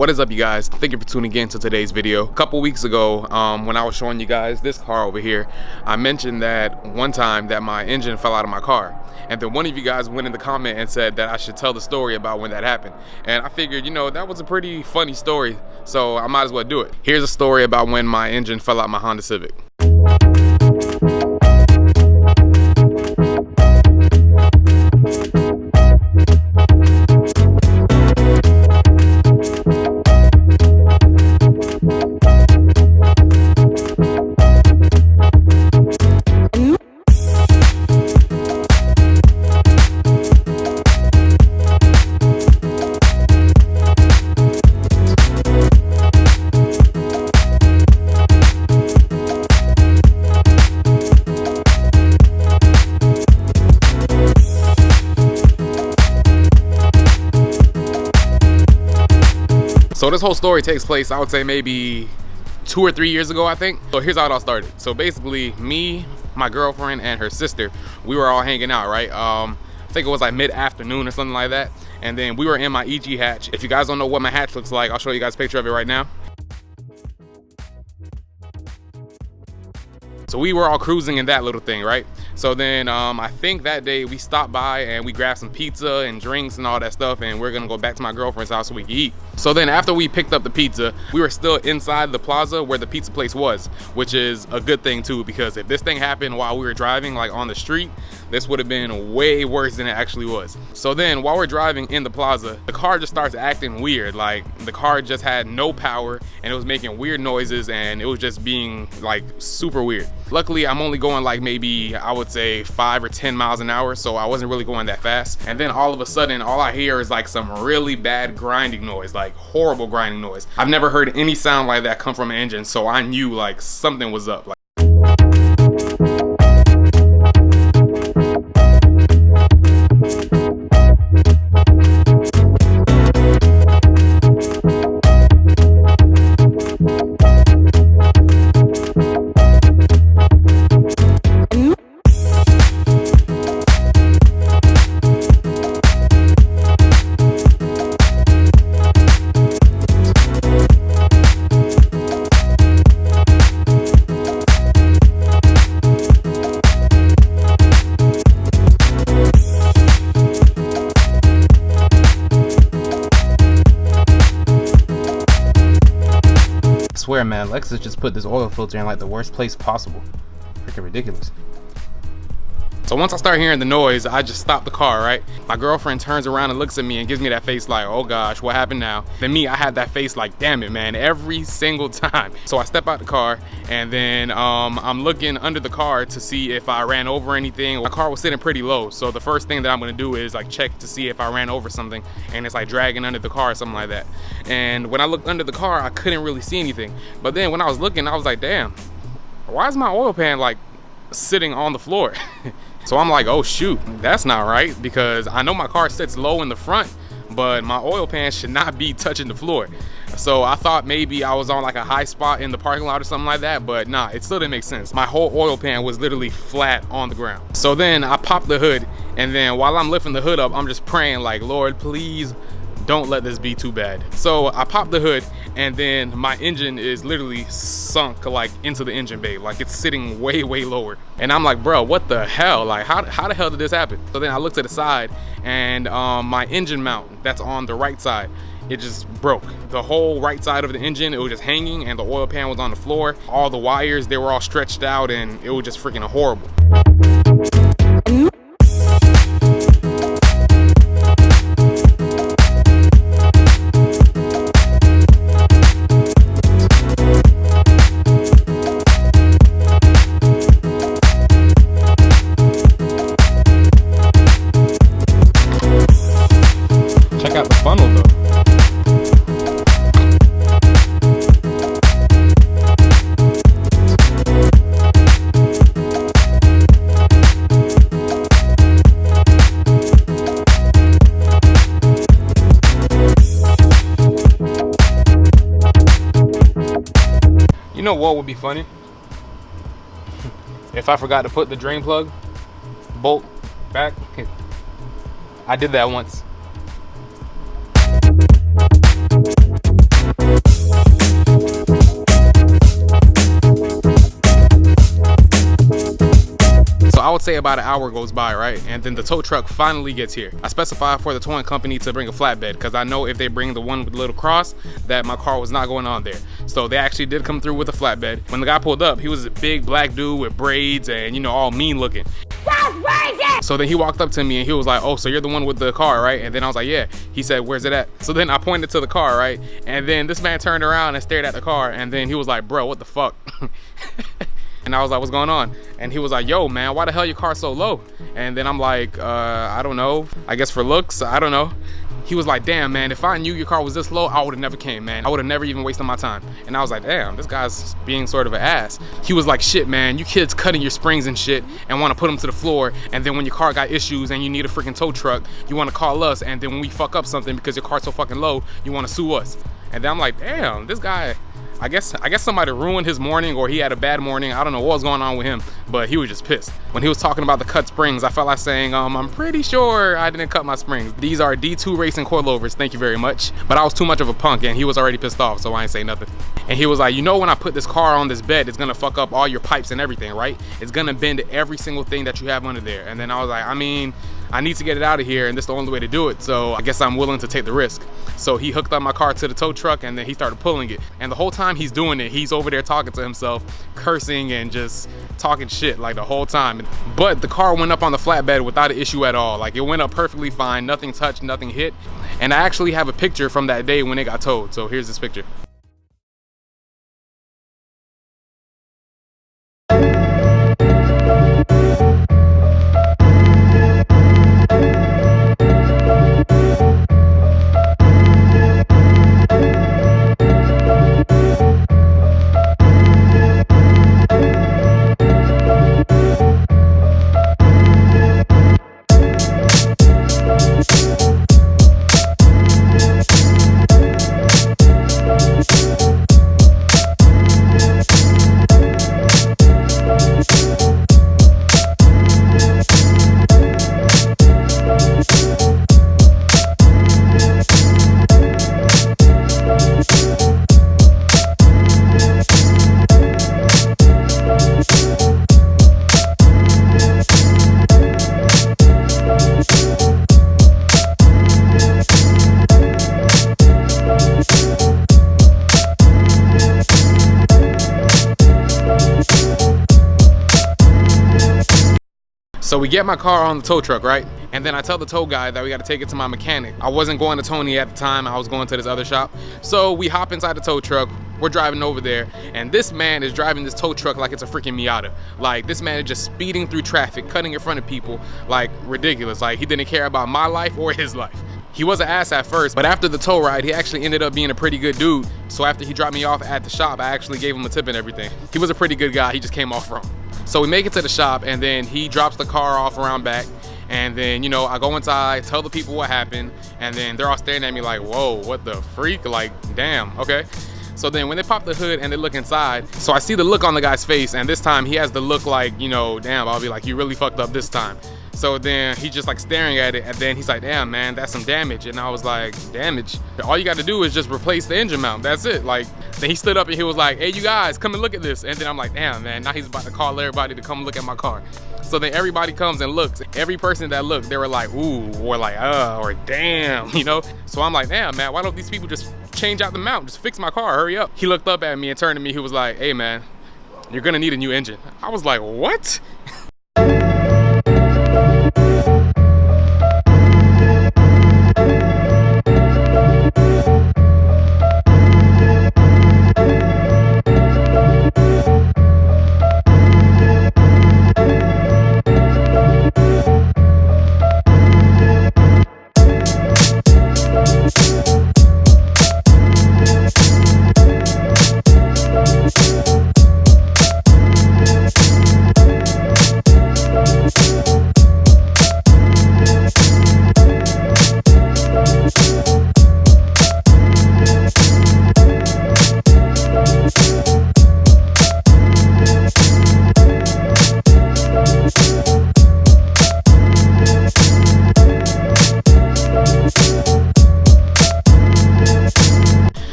What is up, you guys? Thank you for tuning in to today's video. A couple weeks ago, when I was showing you guys this car over here, I mentioned that one time that my engine fell out of my car. And then one of you guys went in the comment and said that I should tell the story about when that happened. And I figured, you know, that was a pretty funny story, so I might as well do it. Here's a story about when my engine fell out my Honda Civic. So this whole story takes place, I would say maybe 2 or 3 years ago, I think. So here's how it all started. So basically, me, my girlfriend, and her sister, we were all hanging out, right? I think it was like mid-afternoon or something like that. And then we were in my EG hatch. If you guys don't know what my hatch looks like, I'll show you guys a picture of it right now. So we were all cruising in that little thing, right? So then I think that day we stopped by and we grabbed some pizza and drinks and all that stuff, and we're gonna go back to my girlfriend's house so we can eat. So then after we picked up the pizza, we were still inside the plaza where the pizza place was, which is a good thing too, because if this thing happened while we were driving, like on the street, this would have been way worse than it actually was. So then while we're driving in the plaza, the car just starts acting weird. Like the car just had no power and it was making weird noises and it was just being like super weird. Luckily, I'm only going like maybe, I would say 5 or 10 miles an hour, so I wasn't really going that fast. And then all of a sudden, all I hear is like some really bad grinding noise, like horrible grinding noise. I've never heard any sound like that come from an engine, so I knew like something was up. I swear, man, Lexus just put this oil filter in like the worst place possible. Freaking ridiculous. So once I start hearing the noise, I just stop the car, right? My girlfriend turns around and looks at me and gives me that face like, oh gosh, what happened now? Then me, I had that face like, damn it, man, every single time. So I step out the car and then I'm looking under the car to see if I ran over anything. My car was sitting pretty low, so the first thing that I'm gonna do is like check to see if I ran over something, and it's like dragging under the car or something like that. And when I looked under the car, I couldn't really see anything. But then when I was looking, I was like, damn, why is my oil pan like sitting on the floor? So I'm like, oh shoot, that's not right, because I know my car sits low in the front, but my oil pan should not be touching the floor. So I thought maybe I was on like a high spot in the parking lot or something like that, but nah, it still didn't make sense. My whole oil pan was literally flat on the ground. So then I popped the hood, and then while I'm lifting the hood up, I'm just praying like, Lord, please don't let this be too bad. So I popped the hood, and then my engine is literally sunk like into the engine bay, like it's sitting way lower. And I'm like, bro, what the hell? Like how the hell did this happen? So then I looked to the side, and my engine mount that's on the right side, it just broke. The whole right side of the engine, it was just hanging, and the oil pan was on the floor. All the wires, they were all stretched out, and it was just freaking horrible. Check out the funnel though. You know what would be funny? If I forgot to put the drain plug bolt back. I did that once. would say about an hour goes by, right? And then the tow truck finally gets here. I specified for the towing company to bring a flatbed because I know if they bring the one with the little cross, that my car was not going on there. So they actually did come through with a flatbed. When the guy pulled up, he was a big black dude with braids and, you know, all mean looking. So then he walked up to me and he was like, oh, so you're the one with the car, right? And then I was like, yeah. He said, where's it at? So then I pointed to the car, right? And then this man turned around and stared at the car, and then he was like, bro, what the fuck? And I was like, what's going on? And he was like, yo, man, why the hell your car so low? And then I'm like, I don't know. I guess for looks, I don't know. He was like, damn, man, if I knew your car was this low, I would have never came, man. I would have never even wasted my time. And I was like, damn, this guy's being sort of an ass. He was like, shit, man, you kids cutting your springs and shit and want to put them to the floor. And then when your car got issues and you need a freaking tow truck, you want to call us. And then when we fuck up something because your car's so fucking low, you want to sue us. And then I'm like, damn, this guy, I guess somebody ruined his morning, or he had a bad morning. I don't know what was going on with him, but he was just pissed. When he was talking about the cut springs, I felt like saying, I'm pretty sure I didn't cut my springs. These are D2 Racing coilovers, thank you very much. But I was too much of a punk and he was already pissed off, so I ain't say nothing. And he was like, you know, when I put this car on this bed, it's gonna fuck up all your pipes and everything, right? It's gonna bend every single thing that you have under there. And then I was like, I mean, I need to get it out of here and this is the only way to do it, so I guess I'm willing to take the risk. So he hooked up my car to the tow truck and then he started pulling it. And the whole time he's doing it, he's over there talking to himself, cursing and just talking shit like the whole time. But the car went up on the flatbed without an issue at all. Like, it went up perfectly fine, nothing touched, nothing hit. And I actually have a picture from that day when it got towed. So here's this picture. So we get my car on the tow truck, right? And then I tell the tow guy that we got to take it to my mechanic. I wasn't going to Tony at the time, I was going to this other shop. So we hop inside the tow truck, we're driving over there, and this man is driving this tow truck like it's a freaking Miata. Like, this man is just speeding through traffic, cutting in front of people, like ridiculous. Like, he didn't care about my life or his life. He was an ass at first, but after the tow ride, he actually ended up being a pretty good dude. So after he dropped me off at the shop, I actually gave him a tip and everything. He was a pretty good guy, he just came off wrong. So we make it to the shop, and then he drops the car off around back, and then, you know, I go inside, tell the people what happened, and then they're all staring at me like, whoa, what the freak? Like, damn, okay. So then when they pop the hood and they look inside, so I see the look on the guy's face, and this time he has the look like, you know, damn, I'll be like, you really fucked up this time. So then he's just like staring at it, and then he's like, damn, man, that's some damage. And I was like, damage? All you got to do is just replace the engine mount, that's it. Like, then he stood up and he was like, hey, you guys, come and look at this. And then I'm like, damn, man, now he's about to call everybody to come look at my car. So then everybody comes and looks. Every person that looked, they were like, ooh, or like, or damn, you know? So I'm like, damn, man, why don't these people just change out the mount, just fix my car, hurry up. He looked up at me and turned to me, he was like, hey, man, you're gonna need a new engine. I was like, what?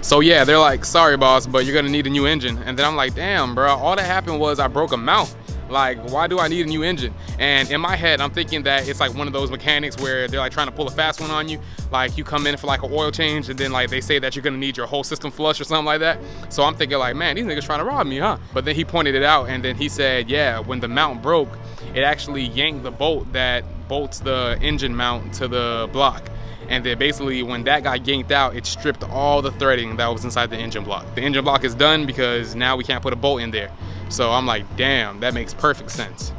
So yeah, they're like, sorry boss, but you're gonna need a new engine. And then I'm like, damn bro, all that happened was I broke a mount. Like, why do I need a new engine? And in my head, I'm thinking that it's like one of those mechanics where they're like trying to pull a fast one on you. Like, you come in for like an oil change, and then like they say that you're gonna need your whole system flush or something like that. So I'm thinking like, man, these niggas trying to rob me, huh? But then he pointed it out, and then he said, yeah, when the mount broke, it actually yanked the bolt that bolts the engine mount to the block. And then basically when that got yanked out, it stripped all the threading that was inside the engine block. The engine block is done because now we can't put a bolt in there. So I'm like, damn, that makes perfect sense.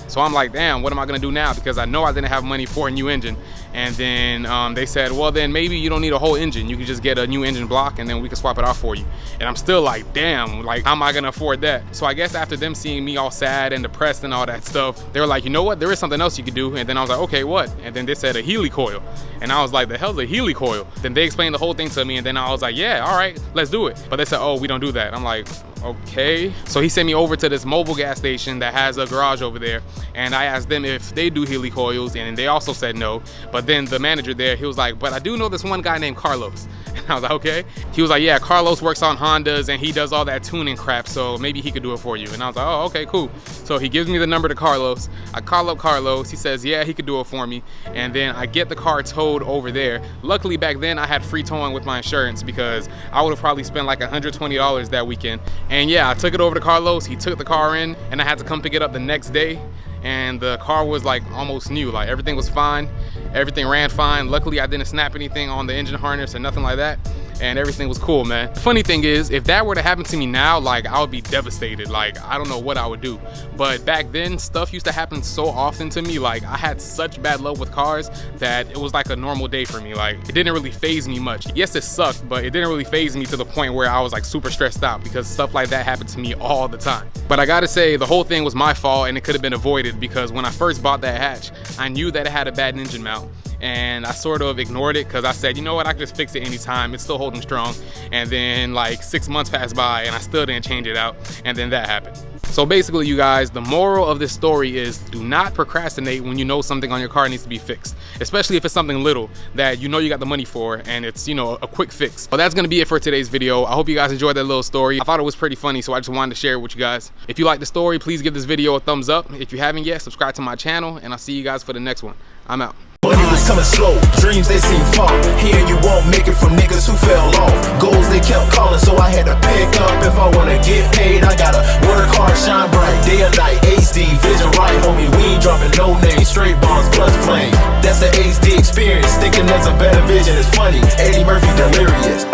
So I'm like, damn, what am I gonna do now? Because I know I didn't have money for a new engine. And then they said, well, then maybe you don't need a whole engine. You can just get a new engine block and then we can swap it out for you. And I'm still like, damn, like, how am I gonna afford that? So I guess after them seeing me all sad and depressed and all that stuff, they were like, you know what? There is something else you could do. And then I was like, okay, what? And then they said a Healy coil. And I was like, the hell's a Healy coil? Then they explained the whole thing to me. And then I was like, yeah, all right, let's do it. But they said, oh, we don't do that. I'm like, okay. So he sent me over to this mobile gas station that has a garage over there, and I asked them if they do Healy coils, and they also said no. But then the manager there, he was like, but I do know this one guy named Carlos. And I was like, okay. He was like, yeah, Carlos works on Hondas and he does all that tuning crap, so maybe he could do it for you. And I was like, oh, okay, cool. So he gives me the number to Carlos. I call up Carlos. He says, yeah, he could do it for me. And then I get the car towed over there. Luckily back then I had free towing with my insurance, because I would have probably spent like $120 that weekend. And yeah, I took it over to Carlos. He took the car in, and I had to come pick it up the next day. And the car was like almost new. Like, everything was fine, everything ran fine. Luckily I didn't snap anything on the engine harness or nothing like that, and everything was cool, man. The funny thing is, if that were to happen to me now, like, I would be devastated. Like, I don't know what I would do. But back then, stuff used to happen so often to me. Like, I had such bad luck with cars that it was like a normal day for me. Like, it didn't really faze me much. Yes, it sucked, but it didn't really faze me to the point where I was like super stressed out, because stuff like that happened to me all the time. But I gotta say, the whole thing was my fault, and it could have been avoided, because when I first bought that hatch, I knew that it had a bad engine mount, and I sort of ignored it because I said, you know what, I can just fix it anytime. It's still holding strong. And then like 6 months passed by and I still didn't change it out, and then that happened. So basically, you guys, the moral of this story is, do not procrastinate when you know something on your car needs to be fixed, especially if it's something little that you know you got the money for and it's, you know, a quick fix. But that's gonna be it for today's video. I hope you guys enjoyed that little story. I thought it was pretty funny, so I just wanted to share it with you guys. If you like the story, please give this video a thumbs up. If you haven't yet, subscribe to my channel, and I'll see you guys for the next one. I'm out. Money was coming slow, dreams they seem far. Here you won't make it from niggas who fell off. Goals they kept calling, so I had to pick up. If I wanna get paid, I gotta work hard, shine bright, day or night. HD, vision right, homie, we ain't dropping no names. Straight bombs plus flame, that's the HD experience. Thinking there's a better vision, it's funny, Eddie Murphy delirious.